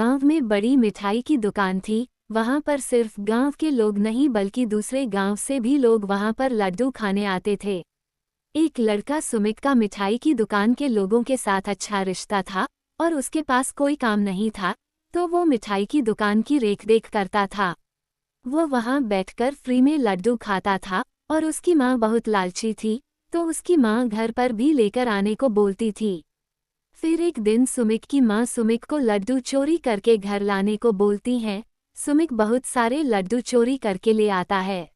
गांव में बड़ी मिठाई की दुकान थी। वहां पर सिर्फ गांव के लोग नहीं बल्कि दूसरे गांव से भी लोग वहां पर लड्डू खाने आते थे। एक लड़का सुमित का मिठाई की दुकान के लोगों के साथ अच्छा रिश्ता था और उसके पास कोई काम नहीं था, तो वो मिठाई की दुकान की रेखदेख करता था। वो वहां बैठकर फ्री में लड्डू खाता था और उसकी माँ बहुत लालची थी, तो उसकी माँ घर पर भी लेकर आने को बोलती थी। फिर एक दिन सुमित की माँ सुमित को लड्डू चोरी करके घर लाने को बोलती हैं। सुमित बहुत सारे लड्डू चोरी करके ले आता है।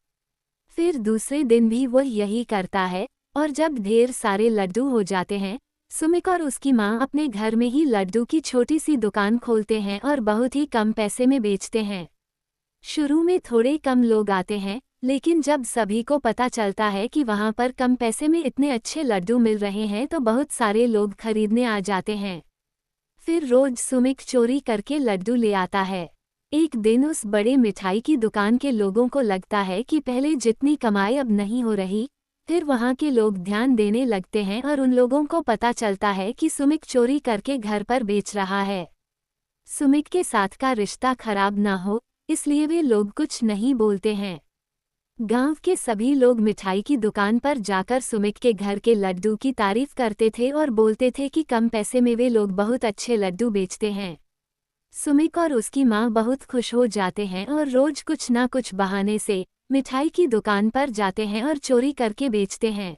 फिर दूसरे दिन भी वो यही करता है और जब ढेर सारे लड्डू हो जाते हैं, सुमित और उसकी माँ अपने घर में ही लड्डू की छोटी सी दुकान खोलते हैं और बहुत ही कम पैसे में बेचते हैं। शुरू में थोड़े कम लोग आते हैं, लेकिन जब सभी को पता चलता है कि वहां पर कम पैसे में इतने अच्छे लड्डू मिल रहे हैं तो बहुत सारे लोग खरीदने आ जाते हैं। फिर रोज सुमित चोरी करके लड्डू ले आता है। एक दिन उस बड़े मिठाई की दुकान के लोगों को लगता है कि पहले जितनी कमाई अब नहीं हो रही। फिर वहां के लोग ध्यान देने लगते हैं और उन लोगों को पता चलता है कि सुमित चोरी करके घर पर बेच रहा है। सुमित के साथ का रिश्ता खराब ना हो, इसलिए वे लोग कुछ नहीं बोलते हैं। गांव के सभी लोग मिठाई की दुकान पर जाकर सुमित के घर के लड्डू की तारीफ करते थे और बोलते थे कि कम पैसे में वे लोग बहुत अच्छे लड्डू बेचते हैं। सुमित और उसकी माँ बहुत खुश हो जाते हैं और रोज कुछ ना कुछ बहाने से मिठाई की दुकान पर जाते हैं और चोरी करके बेचते हैं।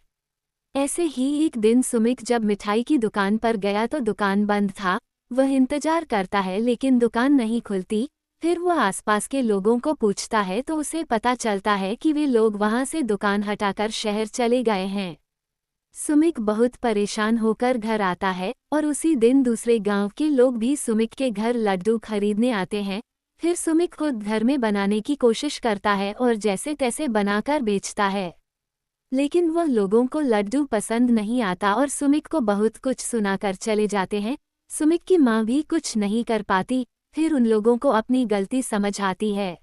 ऐसे ही एक दिन सुमित जब मिठाई की दुकान पर गया तो दुकान बंद था। वह इंतजार करता है लेकिन दुकान नहीं खुलती। फिर वो आसपास के लोगों को पूछता है तो उसे पता चलता है कि वे लोग वहां से दुकान हटाकर शहर चले गए हैं। सुमित बहुत परेशान होकर घर आता है और उसी दिन दूसरे गांव के लोग भी सुमित के घर लड्डू खरीदने आते हैं। फिर सुमित खुद घर में बनाने की कोशिश करता है और जैसे तैसे बनाकर बेचता है, लेकिन वह लोगों को लड्डू पसंद नहीं आता और सुमित को बहुत कुछ सुनाकर चले जाते हैं। सुमित की माँ भी कुछ नहीं कर पाती। फिर उन लोगों को अपनी गलती समझ आती है।